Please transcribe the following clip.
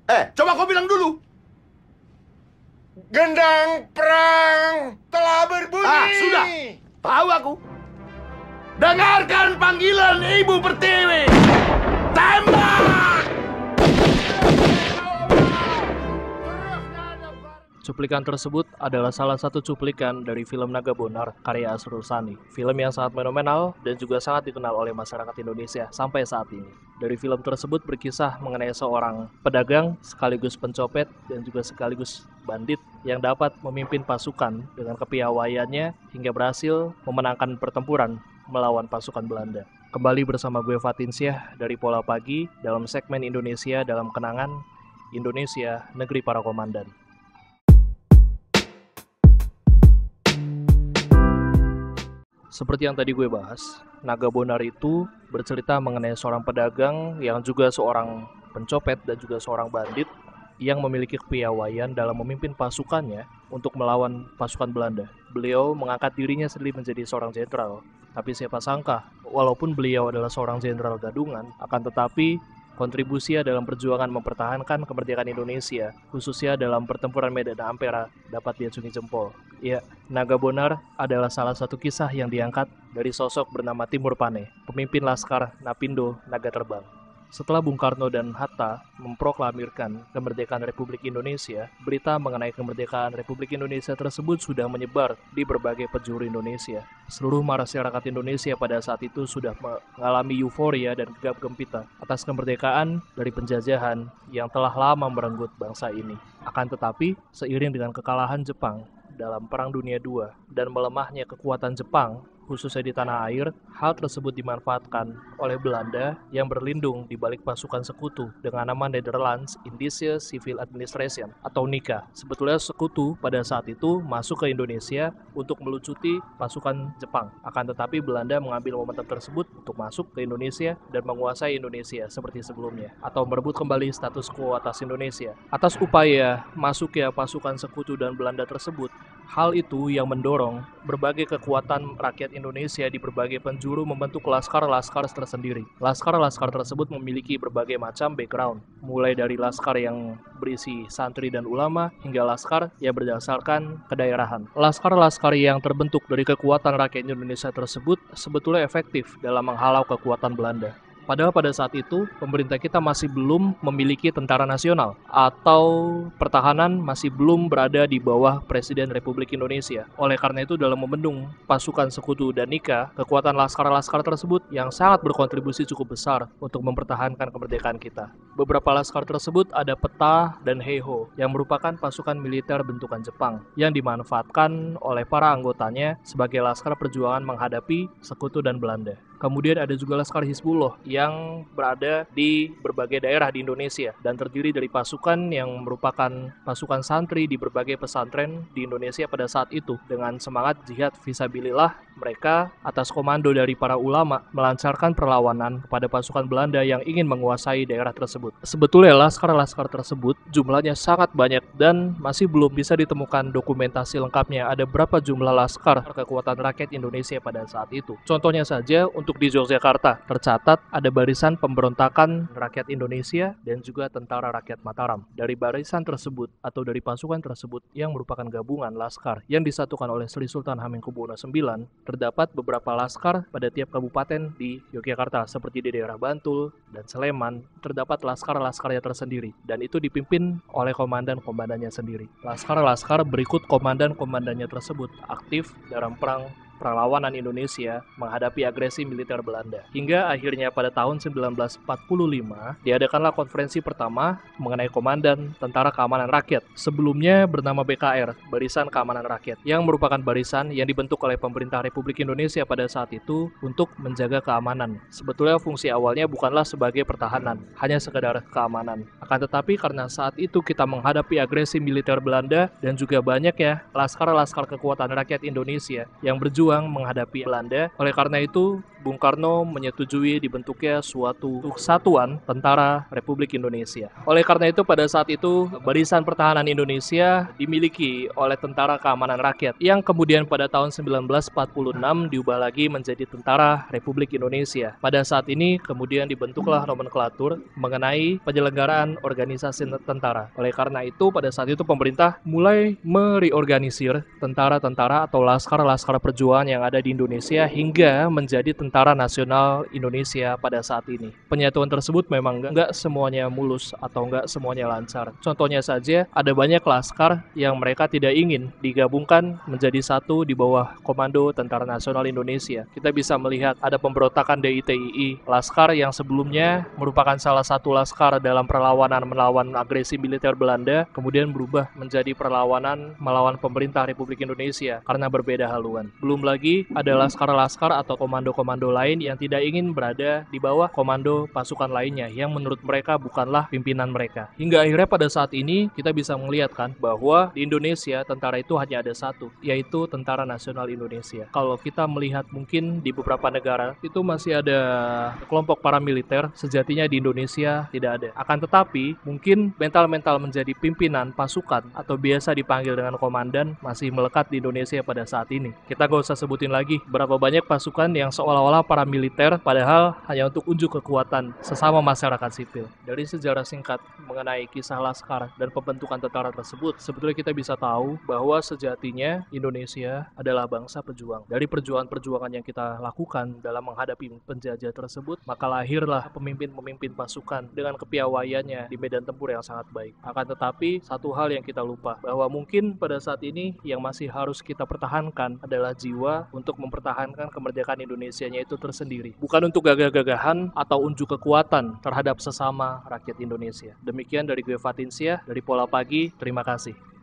Coba kau bilang dulu. Gendang perang telah berbunyi. Sudah. Tahu aku. Dengarkan panggilan Ibu Pertiwi. Tembak! Cuplikan tersebut adalah salah satu cuplikan dari film Naga Bonar karya Asrul Sani. Film yang sangat fenomenal dan juga sangat dikenal oleh masyarakat Indonesia sampai saat ini. Dari film tersebut berkisah mengenai seorang pedagang sekaligus pencopet dan juga sekaligus bandit yang dapat memimpin pasukan dengan kepiawaiannya hingga berhasil memenangkan pertempuran melawan pasukan Belanda. Kembali bersama gue Fatinsyah dari Pola Pagi dalam segmen Indonesia dalam Kenangan, Indonesia Negeri Para Komandan. Seperti yang tadi gue bahas, Naga Bonar itu bercerita mengenai seorang pedagang yang juga seorang pencopet dan juga seorang bandit yang memiliki kepiawaian dalam memimpin pasukannya untuk melawan pasukan Belanda. Beliau mengangkat dirinya sendiri menjadi seorang jenderal. Tapi siapa sangka, walaupun beliau adalah seorang jenderal gadungan, akan tetapi kontribusinya dalam perjuangan mempertahankan kemerdekaan Indonesia, khususnya dalam pertempuran Medan dan Ampera, dapat diacungi jempol. Ya, Naga Bonar adalah salah satu kisah yang diangkat dari sosok bernama Timur Pane, pemimpin Laskar Napindo Naga Terbang. Setelah Bung Karno dan Hatta memproklamirkan kemerdekaan Republik Indonesia, berita mengenai kemerdekaan Republik Indonesia tersebut sudah menyebar di berbagai penjuru Indonesia. Seluruh masyarakat Indonesia pada saat itu sudah mengalami euforia dan gegap gempita atas kemerdekaan dari penjajahan yang telah lama merenggut bangsa ini. Akan tetapi, seiring dengan kekalahan Jepang dalam Perang Dunia II dan melemahnya kekuatan Jepang, khususnya di tanah air, hal tersebut dimanfaatkan oleh Belanda yang berlindung di balik pasukan sekutu dengan nama Netherlands Indische Civil Administration atau NICA. Sebetulnya sekutu pada saat itu masuk ke Indonesia untuk melucuti pasukan Jepang. Akan tetapi Belanda mengambil momentum tersebut untuk masuk ke Indonesia dan menguasai Indonesia seperti sebelumnya, atau merebut kembali status quo atas Indonesia. Atas upaya masuknya pasukan sekutu dan Belanda tersebut, hal itu yang mendorong berbagai kekuatan rakyat Indonesia di berbagai penjuru membentuk laskar-laskar tersendiri. Laskar-laskar tersebut memiliki berbagai macam background, mulai dari laskar yang berisi santri dan ulama hingga laskar yang berdasarkan kedaerahan. Laskar-laskar yang terbentuk dari kekuatan rakyat Indonesia tersebut sebetulnya efektif dalam menghalau kekuatan Belanda. Padahal pada saat itu, pemerintah kita masih belum memiliki tentara nasional atau pertahanan masih belum berada di bawah Presiden Republik Indonesia. Oleh karena itu, dalam membendung pasukan sekutu dan NICA, kekuatan laskar-laskar tersebut yang sangat berkontribusi cukup besar untuk mempertahankan kemerdekaan kita. Beberapa laskar tersebut ada Peta dan Heiho yang merupakan pasukan militer bentukan Jepang yang dimanfaatkan oleh para anggotanya sebagai laskar perjuangan menghadapi sekutu dan Belanda. Kemudian ada juga Laskar Hizbullah yang berada di berbagai daerah di Indonesia dan terdiri dari pasukan yang merupakan pasukan santri di berbagai pesantren di Indonesia pada saat itu. Dengan semangat jihad fisabilillah, mereka atas komando dari para ulama melancarkan perlawanan kepada pasukan Belanda yang ingin menguasai daerah tersebut. Sebetulnya laskar-laskar tersebut jumlahnya sangat banyak dan masih belum bisa ditemukan dokumentasi lengkapnya ada berapa jumlah laskar kekuatan rakyat Indonesia pada saat itu. Contohnya saja, untuk di Yogyakarta tercatat ada barisan pemberontakan rakyat Indonesia dan juga tentara rakyat Mataram. Dari barisan tersebut atau dari pasukan tersebut yang merupakan gabungan laskar yang disatukan oleh Sri Sultan Hamengkubuwono IX, terdapat beberapa laskar pada tiap kabupaten di Yogyakarta seperti di daerah Bantul dan Sleman. Terdapat laskar-laskarnya tersendiri dan itu dipimpin oleh komandan-komandannya sendiri. Laskar-laskar berikut komandan-komandannya tersebut aktif dalam perlawanan Indonesia menghadapi agresi militer Belanda. Hingga akhirnya pada tahun 1945 diadakanlah konferensi pertama mengenai Komandan Tentara Keamanan Rakyat. Sebelumnya bernama BKR, Barisan Keamanan Rakyat, yang merupakan barisan yang dibentuk oleh pemerintah Republik Indonesia pada saat itu untuk menjaga keamanan. Sebetulnya fungsi awalnya bukanlah sebagai pertahanan, hanya sekedar keamanan. Akan tetapi karena saat itu kita menghadapi agresi militer Belanda dan juga banyak ya laskar-laskar kekuatan rakyat Indonesia yang berjuang berjuang menghadapi Belanda. Oleh karena itu, Bung Karno menyetujui dibentuknya suatu satuan Tentara Republik Indonesia. Oleh karena itu, pada saat itu, Barisan Pertahanan Indonesia dimiliki oleh Tentara Keamanan Rakyat, yang kemudian pada tahun 1946 diubah lagi menjadi Tentara Republik Indonesia. Pada saat ini, kemudian dibentuklah nomenklatur mengenai penyelenggaraan organisasi tentara. Oleh karena itu, pada saat itu pemerintah mulai mereorganisir tentara-tentara atau laskar-laskar perjuangan yang ada di Indonesia hingga menjadi Tentara Nasional Indonesia pada saat ini. Penyatuan tersebut memang nggak semuanya mulus atau nggak semuanya lancar. Contohnya saja, ada banyak laskar yang mereka tidak ingin digabungkan menjadi satu di bawah Komando Tentara Nasional Indonesia. Kita bisa melihat ada pemberontakan DITII, laskar yang sebelumnya merupakan salah satu laskar dalam perlawanan melawan agresi militer Belanda, kemudian berubah menjadi perlawanan melawan pemerintah Republik Indonesia karena berbeda haluan. Belum lagi ada laskar-laskar atau komando-komando lain yang tidak ingin berada di bawah komando pasukan lainnya yang menurut mereka bukanlah pimpinan mereka. Hingga akhirnya pada saat ini kita bisa melihat kan bahwa di Indonesia tentara itu hanya ada satu, yaitu Tentara Nasional Indonesia. Kalau kita melihat mungkin di beberapa negara itu masih ada kelompok paramiliter, sejatinya di Indonesia tidak ada. Akan tetapi mungkin mental-mental menjadi pimpinan pasukan atau biasa dipanggil dengan komandan masih melekat di Indonesia pada saat ini. Kita gak usah sebutin lagi berapa banyak pasukan yang seolah-olah paramiliter padahal hanya untuk unjuk kekuatan sesama masyarakat sipil. Dari sejarah singkat mengenai kisah laskar dan pembentukan tentara tersebut, sebetulnya kita bisa tahu bahwa sejatinya Indonesia adalah bangsa pejuang. Dari perjuangan-perjuangan yang kita lakukan dalam menghadapi penjajah tersebut, maka lahirlah pemimpin-pemimpin pasukan dengan kepiawaiannya di medan tempur yang sangat baik. Akan tetapi, satu hal yang kita lupa, bahwa mungkin pada saat ini yang masih harus kita pertahankan adalah jiwa untuk mempertahankan kemerdekaan Indonesianya itu tersendiri. Bukan untuk gagah-gagahan atau unjuk kekuatan terhadap sesama rakyat Indonesia. Demikian dari gue Fatin Syah, dari Pola Pagi, terima kasih.